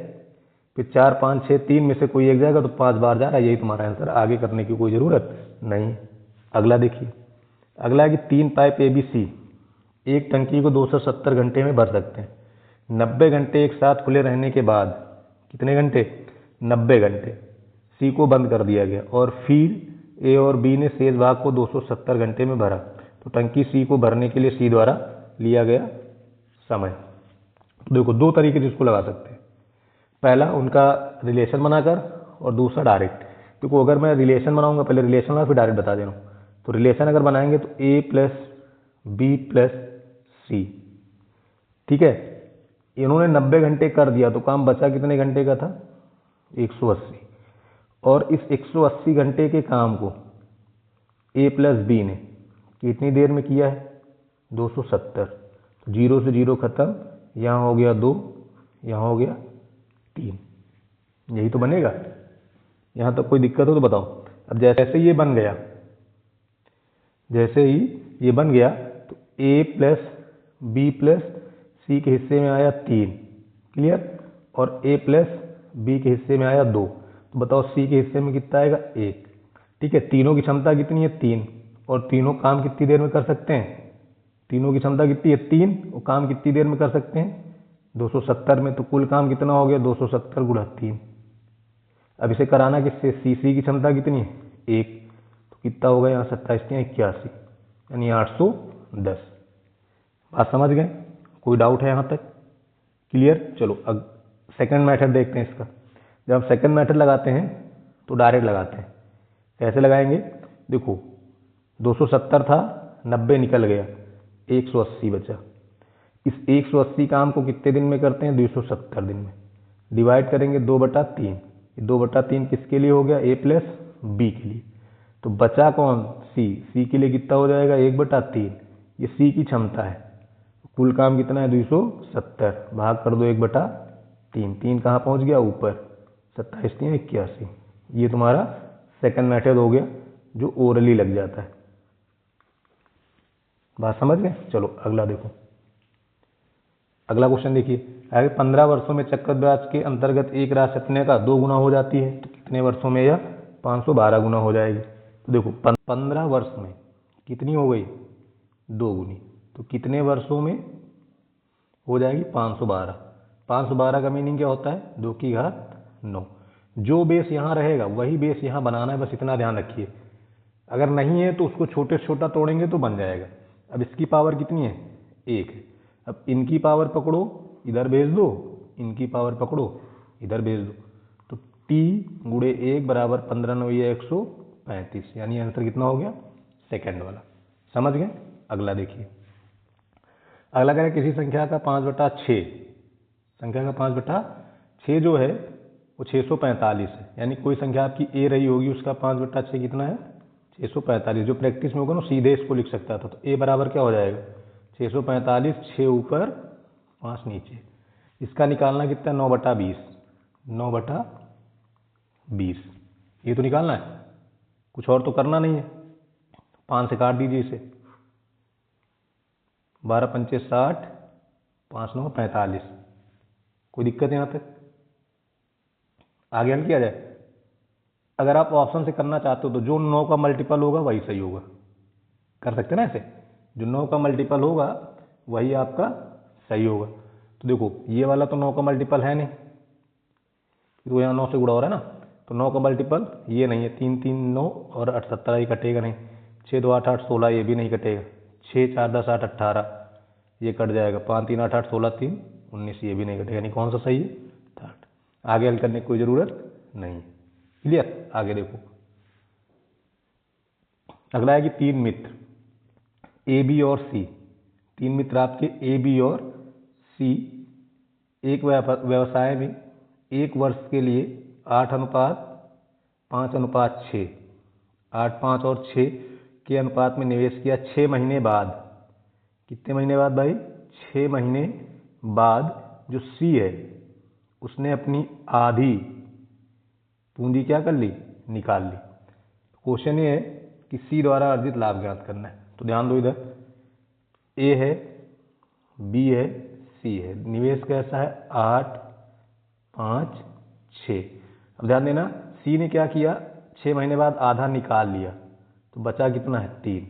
फिर 4 5 6 3 में से कोई एक जाएगा तो 5 बार जा रहा है। यही तुम्हारा आंसर, आगे करने की कोई ज़रूरत नहीं। अगला देखिए, अगला है कि 3 पाइप एबीसी एक टंकी को 270 घंटे में भर सकते हैं। 90 घंटे एक साथ खुले रहने के बाद, कितने घंटे, 90 घंटे, सी को बंद कर दिया गया और फिर ए और बी ने शेष भाग को 270 घंटे में भरा। तो टंकी सी को भरने के लिए सी द्वारा लिया गया समय। तो देखो 2 तरीके से इसको लगा सकते हैं। पहला उनका रिलेशन बनाकर और दूसरा डायरेक्ट। देखो अगर मैं रिलेशन बनाऊंगा, पहले रिलेशन और फिर डायरेक्ट बता दे रहा हूँ। तो रिलेशन अगर बनाएंगे तो ए प्लस बी प्लस सी, ठीक है। इन्होंने 90 घंटे कर दिया तो काम बचा कितने घंटे का था, 180। और इस 180 घंटे के काम को ए प्लस बी ने कितनी देर में किया है, 270। 0 से 0 खत्म, यहाँ हो गया 2, यहाँ हो गया 3, यही तो बनेगा। यहाँ तक कोई दिक्कत हो तो बताओ। अब जैसे ये बन गया, जैसे ही ये बन गया तो ए प्लस बी प्लस सी के हिस्से में आया 3, क्लियर। और ए प्लस बी के हिस्से में आया 2। तो बताओ सी के हिस्से में कितना आएगा, 1, ठीक है। तीनों की क्षमता कितनी है, 3, और तीनों काम कितनी देर में कर सकते हैं, तीनों की क्षमता कितनी है, 3, और काम कितनी देर में कर सकते हैं, 270 में। तो कुल काम कितना हो गया, 270 गुणा 3। अब इसे कराना किससे, सी की क्षमता कितनी है, 1, तो कितना होगा यहाँ 27 81, यानी 810। बात समझ गए, कोई डाउट है यहाँ तक, क्लियर। चलो अब सेकंड मेथड देखते हैं इसका। जब हम सेकंड मेथड लगाते हैं तो डायरेक्ट लगाते हैं। कैसे लगाएंगे, देखो 270 था, 90 निकल गया, 180 बचा। इस 180 काम को कितने दिन में करते हैं, 270 दिन में। डिवाइड करेंगे 2/3, 2/3 किसके लिए हो गया, ए प्लस बी के लिए। तो बचा कौन, सी के लिए कितना हो जाएगा, 1/3। ये सी की क्षमता है। कुल काम कितना है, 270, भाग कर दो 1/3, 3 कहाँ पहुँच गया, ऊपर, 27 81। ये तुम्हारा सेकंड मेथड हो गया जो ओरली लग जाता है। बात समझ गए। चलो अगला देखो, अगला क्वेश्चन देखिए। अगर 15 वर्षों में चक्रवृद्धि ब्याज के अंतर्गत एक राशि अपने का 2 गुना हो जाती है तो कितने वर्षों में यह 512 गुना हो जाएगी। तो देखो 15 वर्ष में कितनी हो गई, 2 गुनी। तो कितने वर्षों में हो जाएगी, 512। 512 का मीनिंग क्या होता है, 2 की घात 9। जो बेस यहाँ रहेगा वही बेस यहाँ बनाना है, बस इतना ध्यान रखिए। अगर नहीं है तो उसको छोटे से छोटा तोड़ेंगे तो बन जाएगा। अब इसकी पावर कितनी है, 1 है। अब इनकी पावर पकड़ो, इधर भेज दो, इनकी पावर पकड़ो, इधर भेज दो। तो t गुणे 1 बराबर 15 9 135, यानी आंसर कितना हो गया, सेकंड वाला। समझ गए। अगला देखिए, अगला करें किसी संख्या का 5/6, संख्या का 5/6 जो है वो 645 है, यानी कोई संख्या आपकी ए रही होगी उसका 5/6 कितना है 645। जो प्रैक्टिस में होगा ना सीधे इसको लिख सकता था, तो ए बराबर क्या हो जाएगा 645, 6 ऊपर 5 नीचे। इसका निकालना कितना 9/20, 9/20 ये तो निकालना है, कुछ और तो करना नहीं है। 5 से काट दीजिए इसे, 12 पंचे 60, 5 9 45। कोई दिक्कत यहाँ तक? आगे हल किया जाए। अगर आप ऑप्शन से करना चाहते हो तो जो 9 का मल्टीपल होगा वही सही होगा, कर सकते ना ऐसे, जो 9 का मल्टीपल होगा वही आपका सही होगा। तो देखो ये वाला तो 9 का मल्टीपल है नहीं, तो यहाँ 9 से गुणा हो रहा है ना, तो 9 का मल्टीपल ये नहीं है, 3 3 9 और 8 17 ये कटेगा नहीं, 6 2 8 8 16 ये भी नहीं कटेगा, 6 4 10 8 18 ये कट जाएगा, 5 3 8 8 16 3 19 ये भी नहीं कटेगा, यानी कौन सा सही है थर्ड। आगे हल करने की कोई ज़रूरत नहीं है। क्लियर? आगे देखो अगला है कि 3 मित्र ए बी और सी, 3 मित्र आपके ए बी और सी एक व्यवसाय में 1 वर्ष के लिए 8:5:6, 8 5 और 6 के अनुपात में निवेश किया। 6 महीने बाद, कितने महीने बाद भाई 6 महीने बाद जो सी है उसने अपनी आधी पूंजी क्या कर ली निकाल ली। क्वेश्चन ये है कि सी द्वारा अर्जित लाभ ज्ञात करना है। तो ध्यान दो, इधर ए है, बी है, सी है, निवेश कैसा है 8 5 6। अब ध्यान देना सी ने क्या किया 6 महीने बाद आधा निकाल लिया, तो बचा कितना है 3।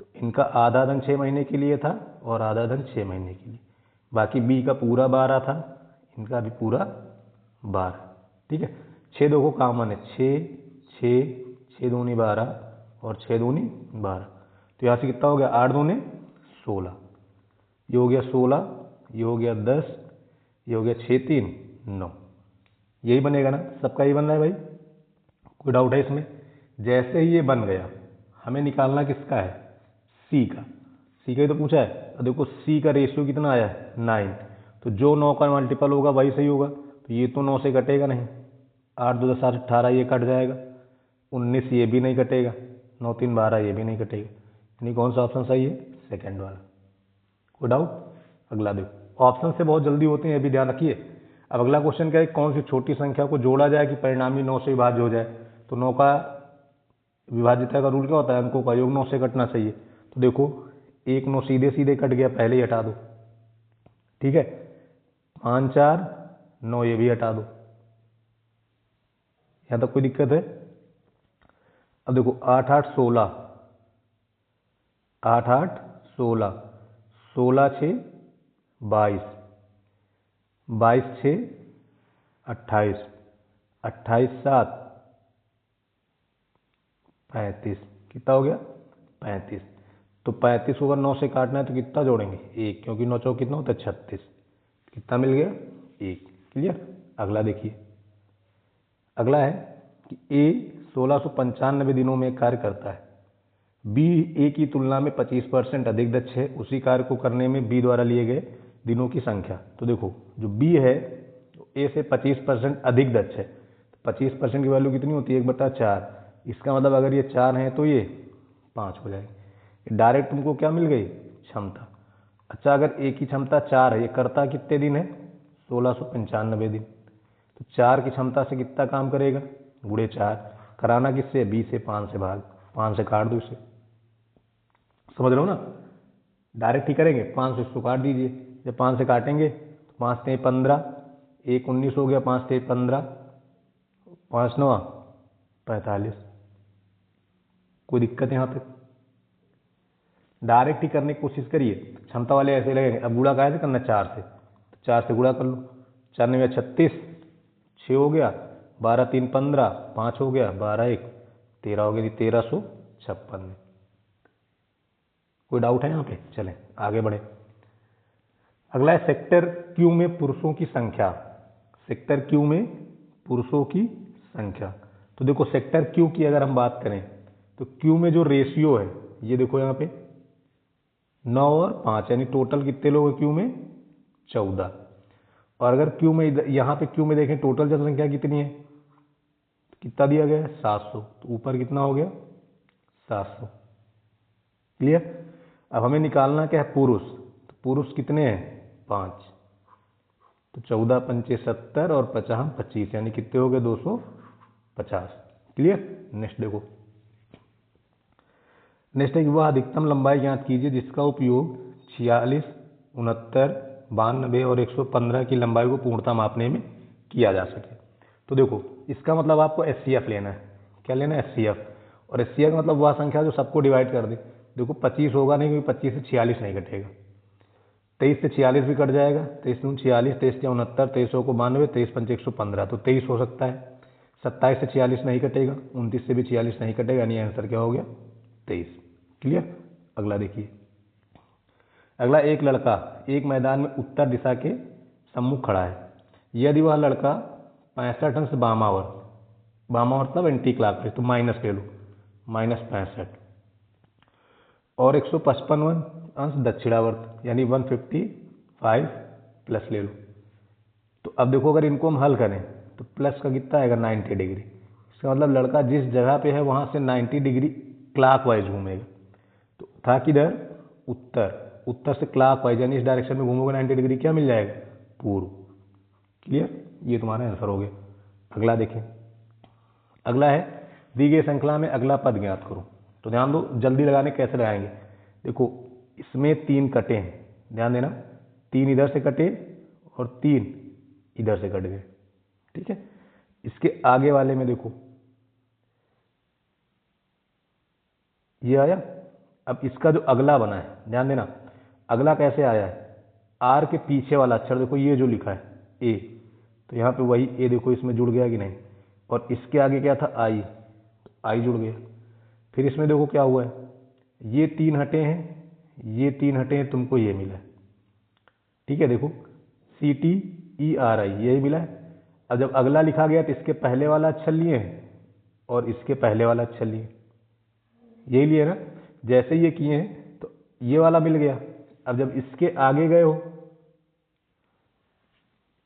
तो इनका आधा धन 6 महीने के लिए था और आधा धन 6 महीने के लिए, बाकी बी का पूरा 12 था, इनका भी पूरा 12। ठीक है, 6 2 को कॉमन है, 6 6 6 दूनी 12 और 6 दूनी 12, तो यहाँ से कितना हो गया 8 दूनी 16, ये हो गया 16, ये हो गया 10, ये हो गया 6 3 9। यही बनेगा ना, सबका यही बन रहा है भाई, कोई डाउट है इसमें? जैसे ही ये बन गया हमें निकालना किसका है सी का, सी का ही तो पूछा है। तो देखो सी का रेशियो कितना आया है 9, तो जो 9 का मल्टीपल होगा वही सही होगा, तो ये तो 9 से कटेगा नहीं, 8 2 10 18 ये कट जाएगा, 19 ये भी नहीं कटेगा, 9 3 12 ये भी नहीं कटेगा, यानी कौन सा ऑप्शन सही है सेकंड वाला। कोई डाउट? अगला देखो, ऑप्शन से बहुत जल्दी होते हैं ये भी ध्यान रखिए। अब अगला क्वेश्चन क्या है, कौन सी छोटी संख्या को जोड़ा जाए कि परिणामी 9 से विभाज्य हो जाए। तो 9 का विभाज्यता का रूल क्या होता है, अंकों का योग 9 से कटना चाहिए। तो देखो 1 9 सीधे सीधे कट गया, पहले ही हटा दो। ठीक है, 5 4 9 ये भी हटा दो, यहाँ तक कोई दिक्कत है? अब देखो 8 8 16, 8 8 16, 16 6 22, 22 6 28, 28 7 35, कितना हो गया 35। तो 35 को अगर 9 से काटना है तो कितना जोड़ेंगे 1, क्योंकि 9 चौक कितना होता है 36, कितना मिल गया 1। क्लियर? अगला देखिए, अगला है कि ए 1695 दिनों में कार्य करता है, बी ए की तुलना में 25% अधिक दक्ष है, उसी कार्य को करने में बी द्वारा लिए गए दिनों की संख्या। तो देखो जो बी है ए से 25% अधिक दक्ष है, तो 25% की वैल्यू कितनी होती है 1/4, इसका मतलब अगर ये 4 है तो ये 5 हो जाएंगे। डायरेक्ट तुमको क्या मिल गई क्षमता। अच्छा अगर ए की क्षमता 4 है, ये करता कितने दिन है 1695 दिन, तो 4 की क्षमता से कितना काम करेगा गुणे 4, कराना किससे 20 से 5 से भाग, 5 से काट दो इसे, समझ रहे हो ना, डायरेक्ट ही करेंगे 5 से इसको काट दीजिए, जब 5 से काटेंगे तो 5 3 15, 1 19 हो गया, 5 3 15, 5 9 45। कोई दिक्कत यहाँ तक? डायरेक्ट ही करने की कोशिश करिए, क्षमता वाले ऐसे लगेंगे। अब गुणा कैसे करना 4 से, तो 4 से गुणा कर लो, 4 9 36, 6 हो गया, 12 3 15, 5 हो गया, 12 1 13 हो गया, 1356। कोई डाउट है यहाँ पे? चलें आगे बढ़े। अगला है सेक्टर क्यू में पुरुषों की संख्या, सेक्टर क्यू में पुरुषों की संख्या। तो देखो सेक्टर क्यू की अगर हम बात करें तो क्यू में जो रेशियो है ये देखो यहाँ पे, 9 और 5 यानी टोटल कितने लोग हैं क्यू में? 14। और अगर क्यू में यहाँ पे क्यू में देखें टोटल जनसंख्या कितनी है, कितना दिया गया है? 700। तो ऊपर कितना हो गया? 700। क्लियर। अब हमें निकालना क्या है? पुरुष। तो पुरुष कितने हैं? 5। तो 14 पंचे 70 और 50 25 यानी कितने हो गए? 250। क्लियर। नेक्स्ट देखो, नेक्स्ट है कि वह अधिकतम लंबाई ज्ञात कीजिए जिसका उपयोग 46, 69, 92 और 115 की लंबाई को पूर्णतः मापने में किया जा सके। तो देखो इसका मतलब आपको एचसीएफ लेना है। क्या लेना है? एचसीएफ। और एचसीएफ का मतलब वह संख्या जो सबको डिवाइड कर दे। देखो 25 होगा नहीं, क्योंकि 25 से 46 नहीं कटेगा। 23 से 46 भी कट जाएगा। 23 दूनी 46, 23 या 69, 23 को 92, 23 पंचे 115, तो 23 हो सकता है। 27 से 46 नहीं कटेगा, 29 से भी 46 नहीं कटेगा, यानी आंसर क्या हो गया? 23। क्लियर। अगला देखिए, अगला, एक लड़का एक मैदान में उत्तर दिशा के सम्मुख खड़ा है। यदि वह लड़का 65 अंश वामावर्त, वामावर्त मतलब एंटी क्लॉकवाइज, तो माइनस ले लो, -65, और 155 अंश दक्षिणावर्त यानी 155 प्लस ले लो। तो अब देखो अगर इनको हम हल करें तो प्लस का कितना आएगा? 90 डिग्री। इसका मतलब लड़का जिस जगह पे है वहाँ से 90 डिग्री क्लॉकवाइज घूमेगा। तो था किधर? उत्तर। उत्तर से क्लॉकवाइज यानी इस डायरेक्शन में घूमोगे 90 डिग्री, क्या मिल जाएगा? पूर्व। क्लियर। ये तुम्हारा आंसर हो गया। अगला देखें, अगला है दी गई श्रृंखला में अगला पद ज्ञात करो। तो ध्यान दो, जल्दी लगाने कैसे लगाएंगे। देखो इसमें 3 कटे हैं, ध्यान देना, 3 इधर से कटे और 3 इधर से कट गए। ठीक है। इसके आगे वाले में देखो ये आया। अब इसका जो अगला बना है, ध्यान देना, अगला कैसे आया है? आर के पीछे वाला अक्षर देखो, ये जो लिखा है ए, तो यहाँ पे वही ए देखो इसमें जुड़ गया कि नहीं। और इसके आगे क्या था? आई, तो आई जुड़ गया। फिर इसमें देखो क्या हुआ है, ये 3 हटे हैं, ये 3 हटे हैं, तुमको ये मिला है। ठीक है। देखो CTERI यही मिला है। अब जब अगला लिखा गया तो इसके पहले वाला अक्षर लिए और इसके पहले वाला अक्षर लिए, यही लिए ना। जैसे ये किए हैं तो ये वाला मिल गया। अब जब इसके आगे गए हो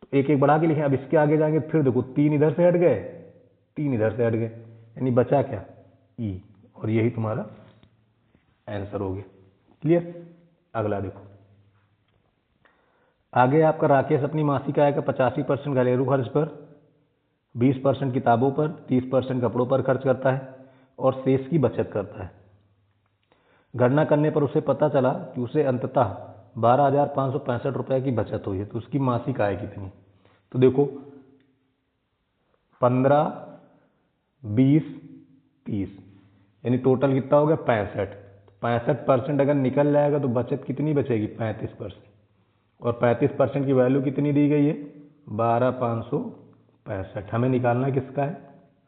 तो एक एक बढ़ा के लिखे। अब इसके आगे जाएंगे फिर देखो 3 इधर से हट गए, 3 इधर से हट गए, यानी बचा क्या? ई। और यही तुम्हारा आंसर हो गया। क्लियर। अगला देखो, आगे आपका राकेश अपनी मासिक आय का 85% घरेलू खर्च पर, 20% किताबों पर, 30% कपड़ों पर खर्च करता है और शेष की बचत करता है। गणना करने पर उसे पता चला कि उसे अंततः 12,565 रुपये की बचत हुई है। तो उसकी मासिक आय कितनी? तो देखो 15, 20, 30 यानी टोटल कितना हो गया? 65। 65% अगर निकल जाएगा तो बचत कितनी बचेगी? 35%। और 35% की वैल्यू कितनी दी गई है? 12,565। हमें निकालना है किसका है?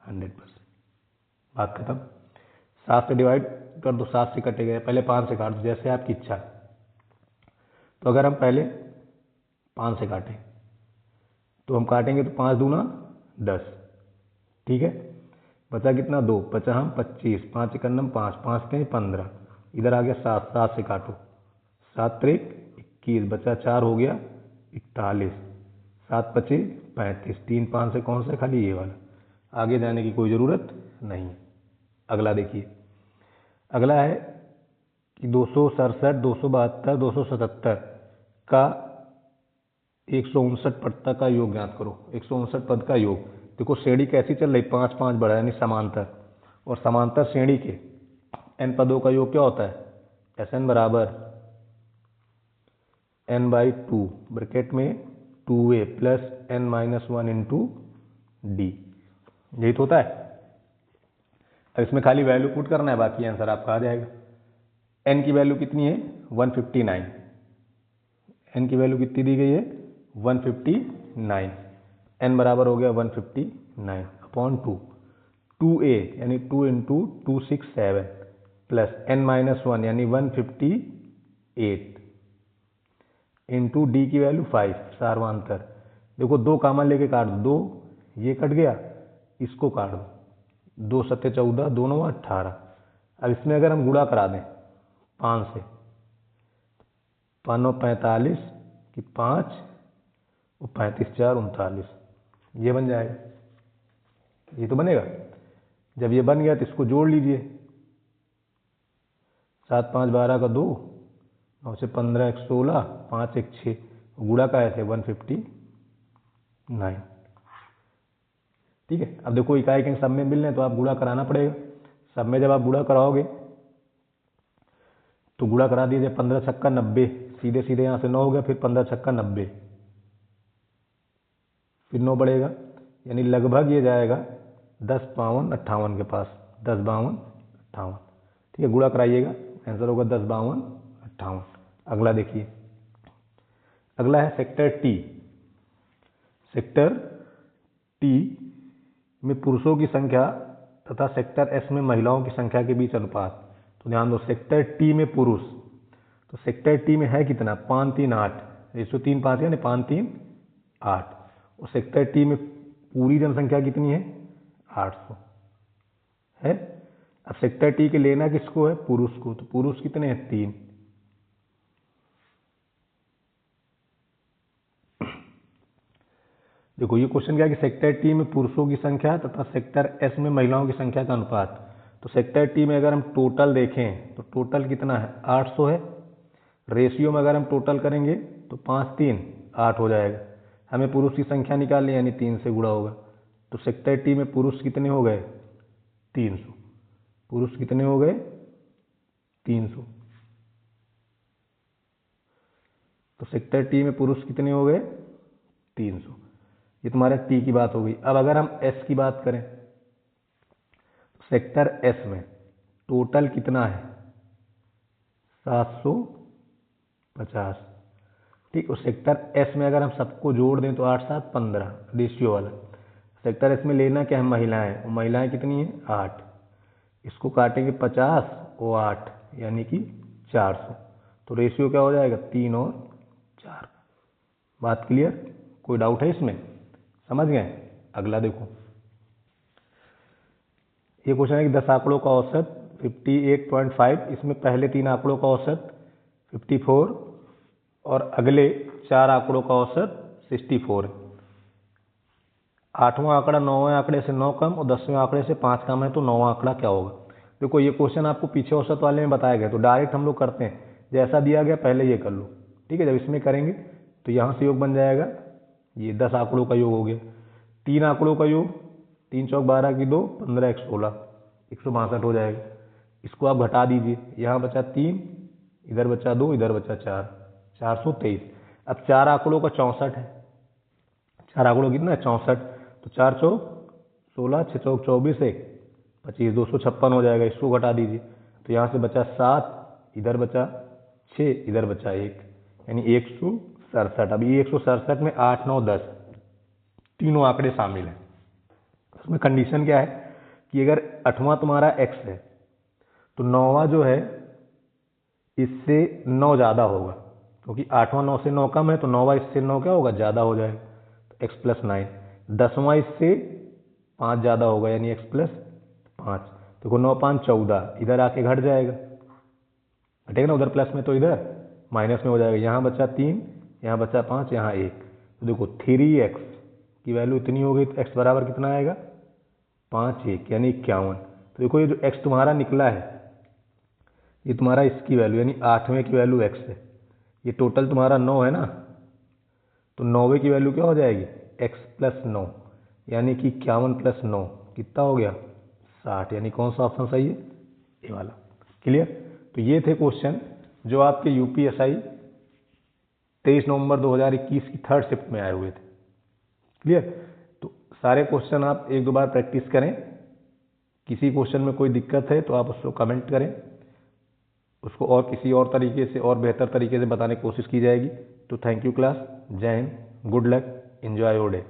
100%। बात खत्म। 7 से डिवाइड कर दो, 7 से कटे गए, पहले 5 से काट दो, जैसे आपकी इच्छा। तो अगर हम पहले 5 से काटें तो हम काटेंगे तो 5 दूना 10। ठीक है। बचा कितना? 2। 50 हम 25, 5 एकन्नम 5, 5 के 15, इधर आ गया 7, 7 से काटो, 7 त्रिक 21, बचा 4 हो गया 41, 7 पचे 35, 3 5 से कौन सा? खाली ये वाला। आगे जाने की कोई ज़रूरत नहीं। अगला देखिए, अगला है कि 267, 272, 277 का 159 पद का योग ज्ञात करो। 159 पद का योग। देखो श्रेणी कैसी चल रही? 5 5 बढ़ा यानी समांतर। और समांतर श्रेणी के n पदों का योग क्या होता है? Sn बराबर n/2 ब्रैकेट में 2a plus n-1 into D. यही तो होता है। अब इसमें खाली वैल्यू पुट करना है, बाकी आंसर आपका आ जाएगा। n की वैल्यू कितनी है? 159। n की वैल्यू कितनी दी गई है? 159। n बराबर हो गया 159 अपॉन 2, 2a यानी 2 इंटू 267 प्लस n-1 यानी 158 इंटू डी की वैल्यू 5, सार्वांतर। देखो 2 कामन लेके काट दो, 2 ये कट गया, इसको काट दो, 2 सत्ते 14, दोनों 18। अब इसमें अगर हम गुणा करा दें 5 से 5 और 45 कि 5 और 35 4 39, ये बन जाएगा, ये तो बनेगा। जब ये बन गया तो इसको जोड़ लीजिए, 7 5 12 का 2, 9 से 15 1 16, 5 1 6, गुणा का ऐसे 159। ठीक है, अब देखो इकाई के सब में मिल रहे हैं तो आप गुणा कराना पड़ेगा। सब में जब आप गुणा कराओगे तो गुणा करा दीजिए, 15 छक्का 90, सीधे सीधे यहाँ से 9 हो गया, फिर 15 छक्का 90, फिर 9 बढ़ेगा, यानी लगभग ये जाएगा 10 52 58 के पास, 10 52 58। ठीक है, गुणा कराइएगा, आंसर होगा 10 52 58। अगला देखिए, अगला है सेक्टर टी। सेक्टर टी में पुरुषों की संख्या तथा सेक्टर एस में महिलाओं की संख्या के बीच अनुपात। तो ध्यान दो, सेक्टर टी में पुरुष, तो सेक्टर टी में है कितना, 5 3 8, 103 5 यानी 5 3 8। और सेक्टर टी में पूरी जनसंख्या कितनी है, 800 है। अब सेक्टर टी के लेना किसको है, पुरुष को, तो पुरुष कितने हैं, 3। देखो ये क्वेश्चन क्या है कि सेक्टर टी में पुरुषों की संख्या तथा सेक्टर एस में महिलाओं की संख्या का अनुपात। तो सेक्टर टी में अगर हम टोटल देखें तो टोटल कितना है, 800 है। रेशियो में अगर हम टोटल करेंगे तो 5 3 8 हो जाएगा। हमें पुरुष की संख्या निकालनी, यानी 3 से गुणा होगा। तो सेक्टर टी में पुरुष कितने हो गए, 300। पुरुष कितने हो गए, 300। तो सेक्टर टी में पुरुष कितने हो गए, 300। ये तुम्हारे टी की बात हो गई। अब अगर हम एस की बात करें, सेक्टर एस में टोटल कितना है, 750। ठीक, और सेक्टर एस में अगर हम सबको जोड़ दें तो 8 7 15, रेशियो वाला। सेक्टर एस में लेना क्या है, महिलाएं, और महिलाएं कितनी है, 8। इसको काटेंगे 50 और 8 यानी कि 400। तो रेशियो क्या हो जाएगा, 3 और 4। बात क्लियर, कोई डाउट है इसमें, समझ गए। अगला देखो, ये क्वेश्चन है कि 10 आंकड़ों का औसत 58.5, इसमें पहले 3 आंकड़ों का औसत 54 और अगले 4 आंकड़ों का औसत 64 है। 8वां आंकड़ा 9वें आंकड़े से 9 कम और 10वें आंकड़े से 5 कम है, तो 9वां आंकड़ा क्या होगा। देखो ये क्वेश्चन आपको पीछे औसत वाले में बताया गया, तो डायरेक्ट हम लोग करते हैं, जैसा दिया गया पहले ये कर लो। ठीक है, जब इसमें करेंगे तो यहाँ से योग बन जाएगा, ये 10 आंकड़ों का योग हो गया। 3 आंकड़ों का योग, 3 चौक 12 की 2, 15 1 16, 162 हो जाएगा। इसको आप घटा दीजिए, यहाँ बचा 3, इधर बचा 2, इधर बचा 4, 423। अब 4 आंकड़ों का 64 है, 4 आंकड़ों कितना है, 64। तो 4 चौक 16, 6 चौक 24, 1 25, 256 हो जाएगा। इसको घटा दीजिए, तो यहाँ से बचा 7, इधर बचा 6, इधर बचा 1, यानी 167। अब ये 167 में 8 9 10 तीनों आंकड़े शामिल हैं। उसमें कंडीशन क्या है कि अगर 8वां तुम्हारा x है तो 9वां जो है इससे 9 ज़्यादा होगा, क्योंकि 8वां 9 से 9 कम है, तो 9वां इससे 9 क्या होगा, ज़्यादा हो जाएगा, तो x + 9। 10वां इससे 5 ज़्यादा होगा, यानी x + 5। देखो 9 5 14, इधर आके घट जाएगा, घटेगा ना, उधर प्लस में तो इधर माइनस में हो जाएगा। यहाँ बचा 3, यहाँ बचा 5, यहाँ 1। तो देखो 3x की वैल्यू इतनी हो गई, तो x बराबर कितना आएगा, 5 1 यानी 51। तो देखो ये जो x तुम्हारा निकला है, ये तुम्हारा इसकी वैल्यू यानी 8वें की वैल्यू x है। ये टोटल तुम्हारा 9 है ना, तो 9वें की वैल्यू क्या हो जाएगी, x + 9, यानी कि 51 + 9 कितना हो गया, 60। यानी कौन सा ऑप्शन सही है, ये वाला। क्लियर। तो ये थे क्वेश्चन जो आपके यूपीएसआई 23 नवंबर 2021 की 3rd शिफ्ट में आए हुए थे। क्लियर। तो सारे क्वेश्चन आप 1 2 बार प्रैक्टिस करें। किसी क्वेश्चन में कोई दिक्कत है तो आप उसको कमेंट करें, उसको और किसी और तरीके से और बेहतर तरीके से बताने की कोशिश की जाएगी। तो थैंक यू क्लास, जय Hind, good luck, enjoy your day.